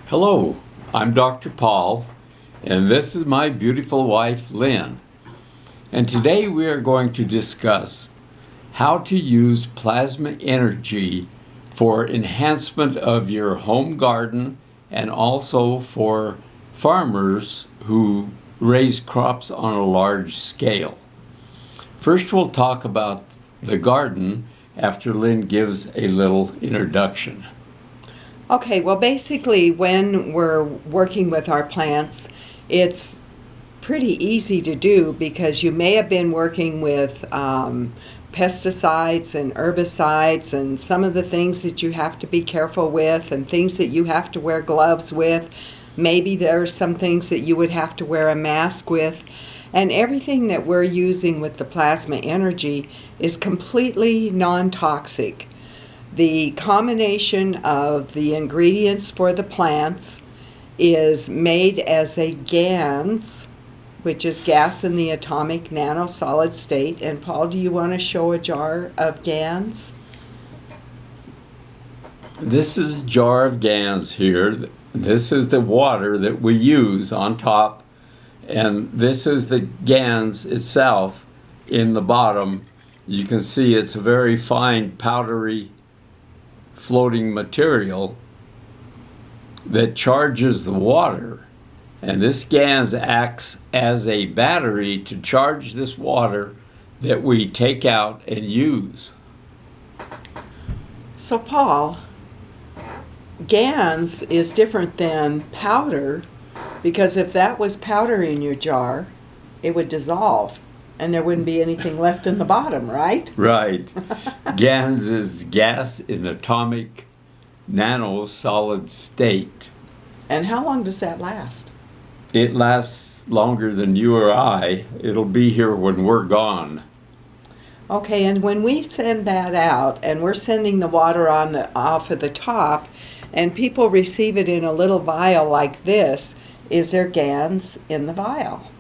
Hello, I'm Dr. Paul, and this is my beautiful wife, Lynn. And today we are going to discuss how to use plasma energy for enhancement of your home garden and also for farmers who raise crops on a large scale. First, we'll talk about the garden after Lynn gives a little introduction. Okay, well, basically, when we're working with our plants, it's pretty easy to do because you may have been working with pesticides and herbicides and some of the things that you have to be careful with and things that you have to wear gloves with. Maybe there are some things that you would have to wear a mask with. And everything that we're using with the plasma energy is completely non-toxic. The combination of the ingredients for the plants is made as a GANS, which is gas in the atomic nanosolid state. And Paul, do you want to show a jar of GANS? This is a jar of GANS here. This is the water that we use on top, and this is the GANS itself in the bottom. You can see it's a very fine powdery floating material that charges the water, and this GANS acts as a battery to charge this water that we take out and use. So Paul, GANS is different than powder, because if that was powder in your jar, it would dissolve and there wouldn't be anything left in the bottom, right? Right. GANS is gas in atomic nanosolid state. And how long does that last? It lasts longer than you or I. It'll be here when we're gone. Okay, and when we send that out, and we're sending the water off of the top, and people receive it in a little vial like this, is there GANS in the vial?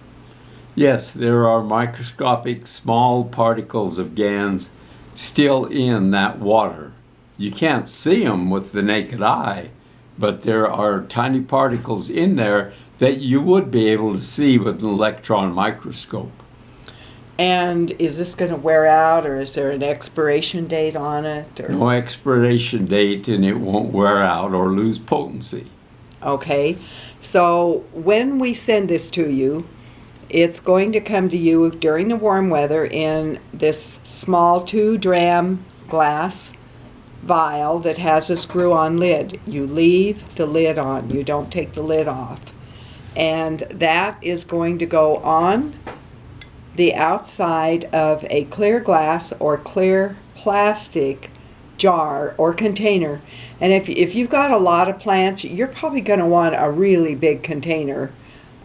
Yes, there are microscopic small particles of GANS still in that water. You can't see them with the naked eye, but there are tiny particles in there that you would be able to see with an electron microscope. And is this going to wear out, or is there an expiration date on it? Or? No expiration date, and it won't wear out or lose potency. Okay, so when we send this to you, it's going to come to you during the warm weather in this small 2-dram glass vial that has a screw-on lid. You leave the lid on. You don't take the lid off. And that is going to go on the outside of a clear glass or clear plastic jar or container. And if you've got a lot of plants, you're probably going to want a really big container.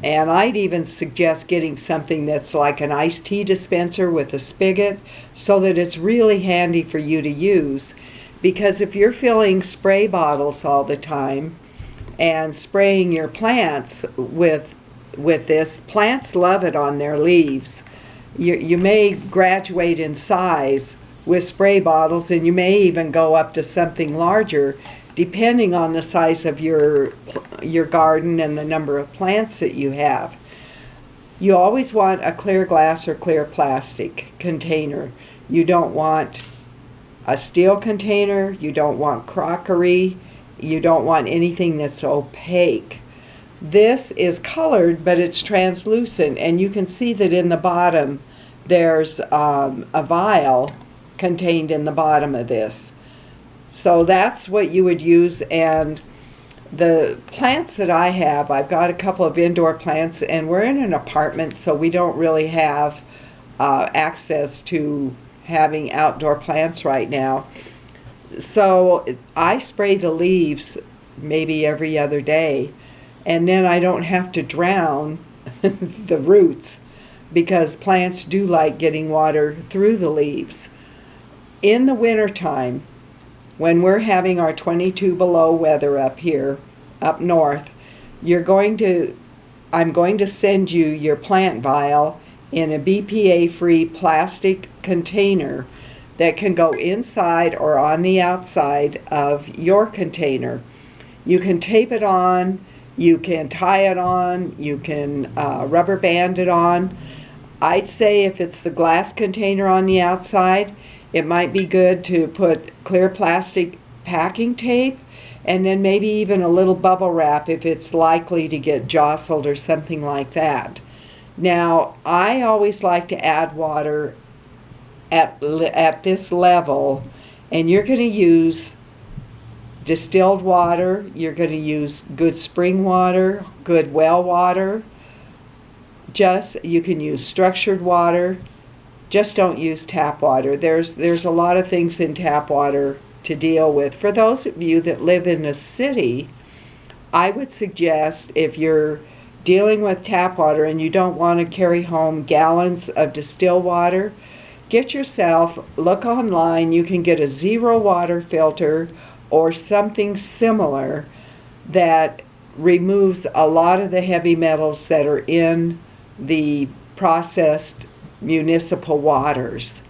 And I'd even suggest getting something that's like an iced tea dispenser with a spigot so that it's really handy for you to use. Because if you're filling spray bottles all the time and spraying your plants with this, plants love it on their leaves. You may graduate in size with spray bottles, and you may even go up to something larger depending on the size of your garden and the number of plants that you have. You always want a clear glass or clear plastic container. You don't want a steel container, you don't want crockery, you don't want anything that's opaque. This is colored, but it's translucent, and you can see that in the bottom there's a vial contained in the bottom of this. So that's what you would use. And the plants that I have, I've got a couple of indoor plants, and we're in an apartment, so we don't really have access to having outdoor plants right now. So I spray the leaves maybe every other day, and then I don't have to drown the roots, because plants do like getting water through the leaves. In the wintertime, when we're having our 22 below weather up here, up north, I'm going to send you your plant vial in a BPA-free plastic container that can go inside or on the outside of your container. You can tape it on, you can tie it on, you can rubber band it on. I'd say if it's the glass container on the outside, it might be good to put clear plastic packing tape and then maybe even a little bubble wrap if it's likely to get jostled or something like that. Now, I always like to add water at this level, and you're going to use distilled water, you're going to use good spring water, good well water. You can use structured water. Just don't use tap water. There's a lot of things in tap water to deal with. For those of you that live in the city, I would suggest if you're dealing with tap water and you don't want to carry home gallons of distilled water, look online, you can get a zero water filter or something similar that removes a lot of the heavy metals that are in the processed municipal waters.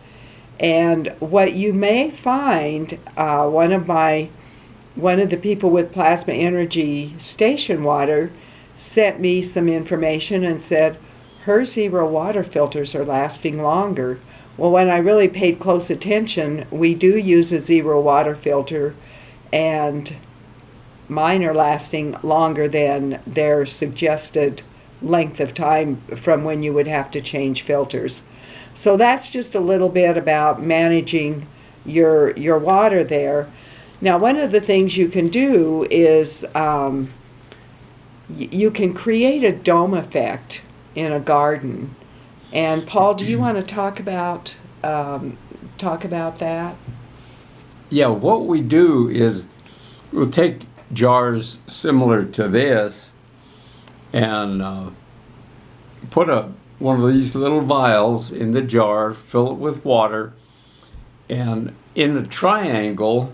And what you may find, one of the people with Plasma Energy station water sent me some information and said her zero water filters are lasting longer. Well, when I really paid close attention, we do use a zero water filter, and mine are lasting longer than their suggested length of time from when you would have to change filters. So that's just a little bit about managing your water there. Now, one of the things you can do is you can create a dome effect in a garden. And Paul, do you want to talk about that? Yeah, what we do is we'll take jars similar to this and put one of these little vials in the jar, fill it with water, and in a triangle,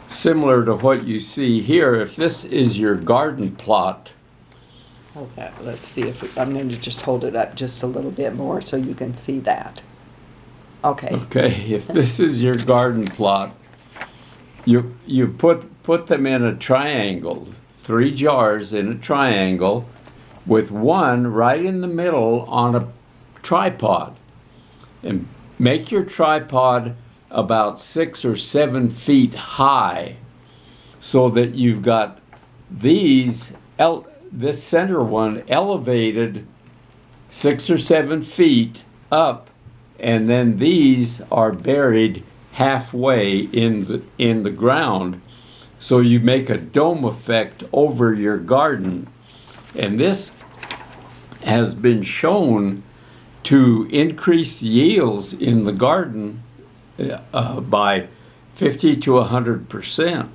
similar to what you see here, if this is your garden plot. Hold that. Let's see if I'm going to just hold it up just a little bit more so you can see that. Okay. Okay, if this is your garden plot, you put them in a triangle, 3 jars in a triangle, with one right in the middle on a tripod. And make your tripod about 6 or 7 feet high so that you've got this center one elevated 6 or 7 feet up, and then these are buried halfway in the ground. So you make a dome effect over your garden. And this has been shown to increase yields in the garden by 50 to 100%.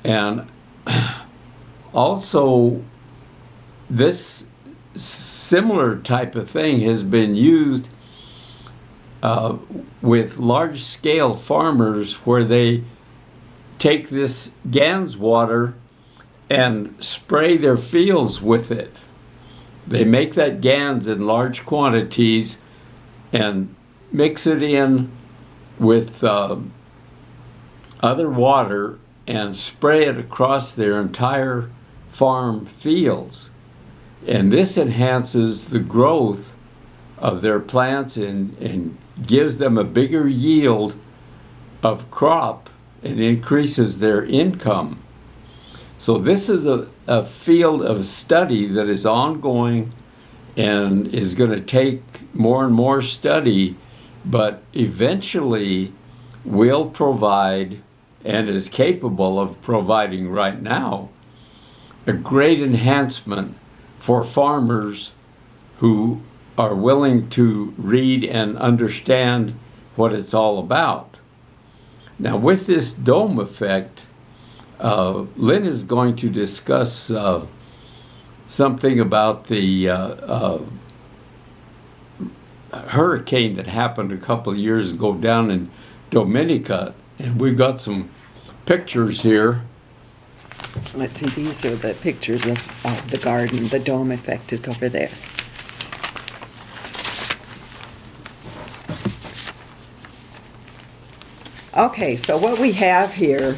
And also, this similar type of thing has been used with large-scale farmers where they take this GANS water and spray their fields with it. They make that GANS in large quantities and mix it in with other water and spray it across their entire farm fields. And this enhances the growth of their plants and gives them a bigger yield of crop and increases their income. So this is a field of study that is ongoing and is going to take more and more study, but eventually will provide, and is capable of providing right now, a great enhancement for farmers who are willing to read and understand what it's all about. Now, with this dome effect, Lynn is going to discuss something about the hurricane that happened a couple of years ago down in Dominica, and we've got some pictures here. Let's see, these are the pictures of the garden. The dome effect is over there. Okay, so what we have here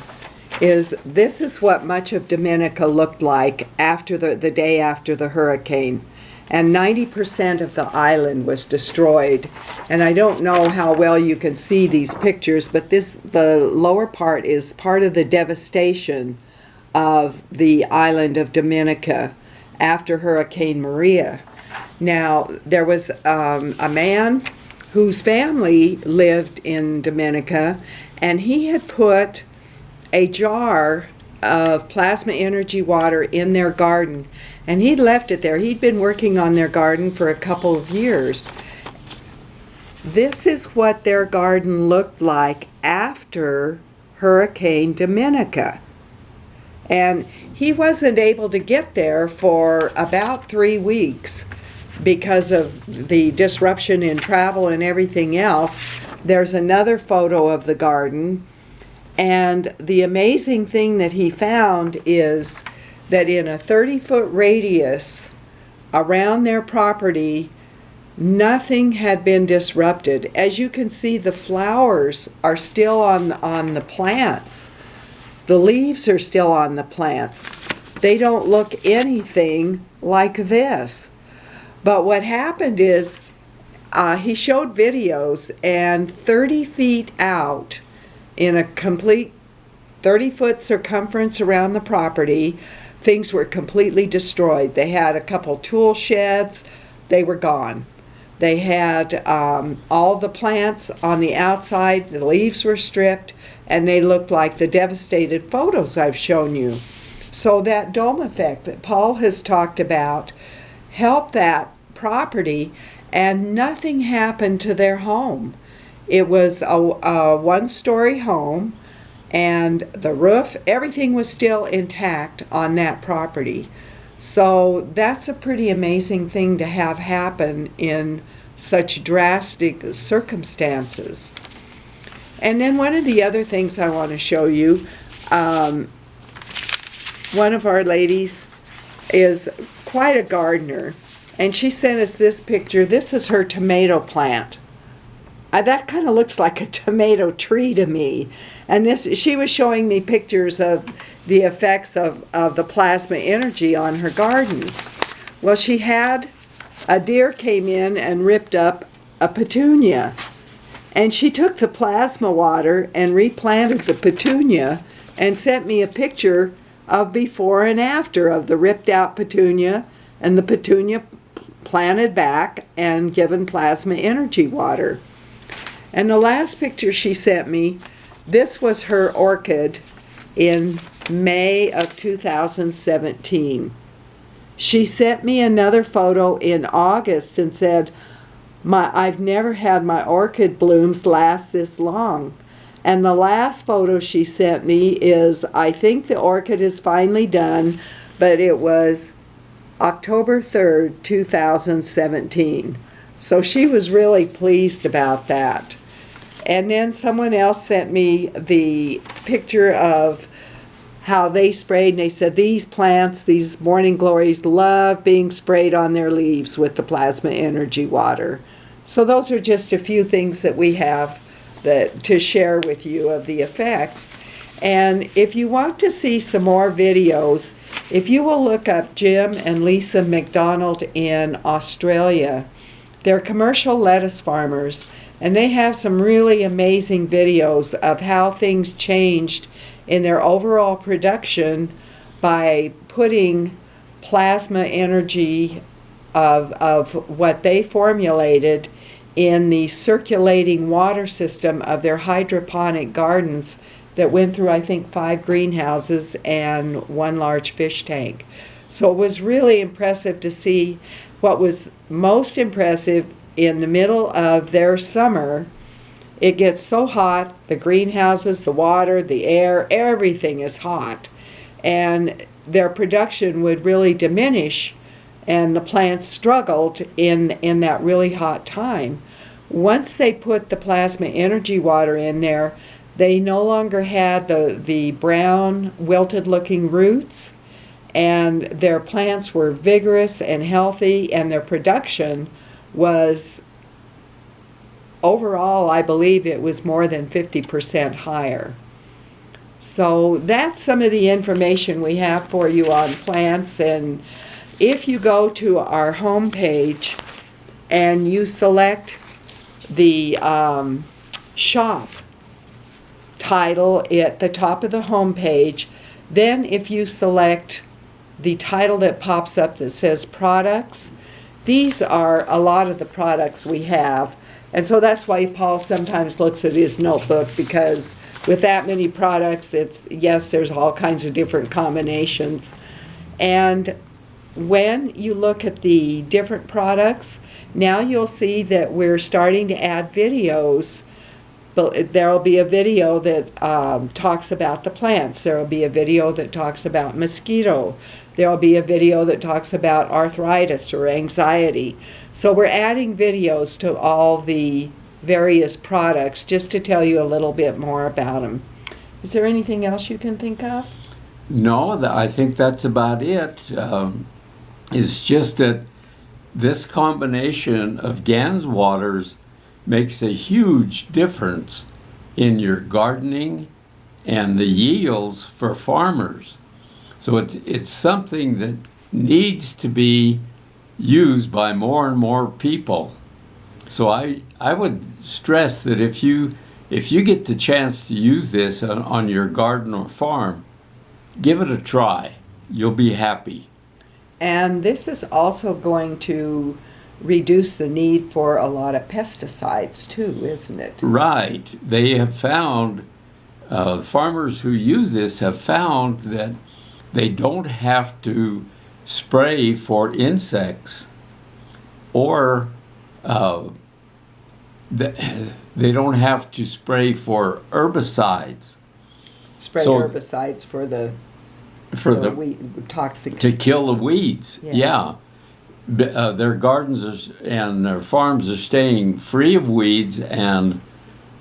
is this is what much of Dominica looked like after the day after the hurricane. And 90% of the island was destroyed. And I don't know how well you can see these pictures, but the lower part is part of the devastation of the island of Dominica after Hurricane Maria. Now, there was a man whose family lived in Dominica, and he had put a jar of plasma energy water in their garden, and he'd left it there. He'd been working on their garden for a couple of years. This is what their garden looked like after Hurricane Dominica. And he wasn't able to get there for about 3 weeks because of the disruption in travel and everything else. There's another photo of the garden. And the amazing thing that he found is that in a 30-foot radius around their property, nothing had been disrupted. As you can see, the flowers are still on the plants. The leaves are still on the plants. They don't look anything like this. But what happened is he showed videos, and 30 feet out in a complete 30-foot circumference around the property, things were completely destroyed. They had a couple tool sheds. They were gone. They had all the plants on the outside. The leaves were stripped, and they looked like the devastated photos I've shown you. So that dome effect that Paul has talked about helped that property, and nothing happened to their home. It was a one-story home, and the roof, everything was still intact on that property. So that's a pretty amazing thing to have happen in such drastic circumstances. And then one of the other things I want to show you, one of our ladies is quite a gardener, and she sent us this picture. This is her tomato plant. That kind of looks like a tomato tree to me. And she was showing me pictures of the effects of the plasma energy on her garden. Well, she had a deer came in and ripped up a petunia. And she took the plasma water and replanted the petunia and sent me a picture of before and after of the ripped out petunia and the petunia planted back and given plasma energy water. And the last picture she sent me, this was her orchid in May of 2017. She sent me another photo in August and said, I've never had my orchid blooms last this long. And the last photo she sent me is, I think the orchid is finally done, but it was October 3rd, 2017. So she was really pleased about that. And then someone else sent me the picture of how they sprayed, and they said these plants, these morning glories, love being sprayed on their leaves with the plasma energy water. So those are just a few things that we have to share with you of the effects. And if you want to see some more videos, if you will look up Jim and Lisa McDonald in Australia, they're commercial lettuce farmers, and they have some really amazing videos of how things changed in their overall production by putting plasma energy of what they formulated in the circulating water system of their hydroponic gardens that went through, I think, 5 greenhouses and 1 large fish tank. So it was really impressive to see. What was most impressive, in the middle of their summer, it gets so hot, the greenhouses, the water, the air, everything is hot. And their production would really diminish, and the plants struggled in that really hot time. Once they put the plasma energy water in there, they no longer had the brown, wilted-looking roots, and their plants were vigorous and healthy, and their production was, overall, I believe it was more than 50% higher. So that's some of the information we have for you on plants. And if you go to our home page and you select the shop title at the top of the home page, then if you select the title that pops up that says products, these are a lot of the products we have. And so that's why Paul sometimes looks at his notebook, because with that many products, yes, there's all kinds of different combinations. And when you look at the different products, now you'll see that we're starting to add videos. But there'll be a video that talks about the plants. There'll be a video that talks about mosquito. There'll be a video that talks about arthritis or anxiety. So we're adding videos to all the various products just to tell you a little bit more about them. Is there anything else you can think of? No, I think that's about it. It's just that this combination of GANS waters makes a huge difference in your gardening and the yields for farmers. So it's something that needs to be used by more and more people. So I would stress that if you get the chance to use this on your garden or farm, give it a try. You'll be happy. And this is also going to reduce the need for a lot of pesticides too, isn't it? Right. They have found, farmers who use this have found that they don't have to spray for insects, or they don't have to spray for herbicides. Spray herbicides for the toxic, to kill the weeds. Yeah. Their gardens and their farms are staying free of weeds and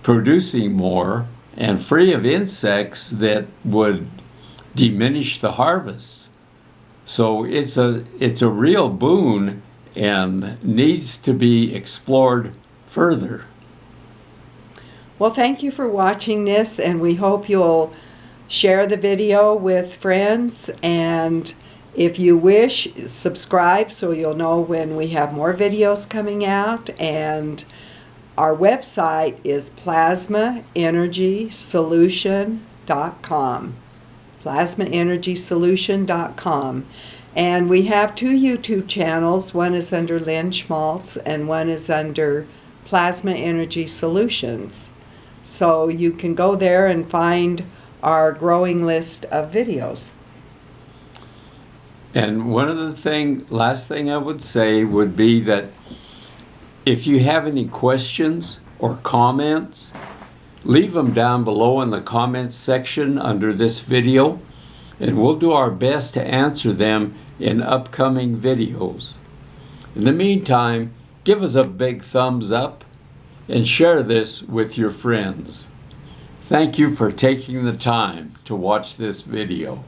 producing more, and free of insects that would diminish the harvest. So it's a real boon and needs to be explored further. Well, thank you for watching this, and we hope you'll share the video with friends, and if you wish, subscribe so you'll know when we have more videos coming out. And our website is plasmaenergysolution.com. plasmaenergysolution.com. And we have 2 YouTube channels. One is under Lynn Schmaltz and one is under Plasma Energy Solutions. So you can go there and find our growing list of videos. And one of the last thing I would say would be that if you have any questions or comments, leave them down below in the comments section under this video, and we'll do our best to answer them in upcoming videos. In the meantime, give us a big thumbs up and share this with your friends. Thank you for taking the time to watch this video.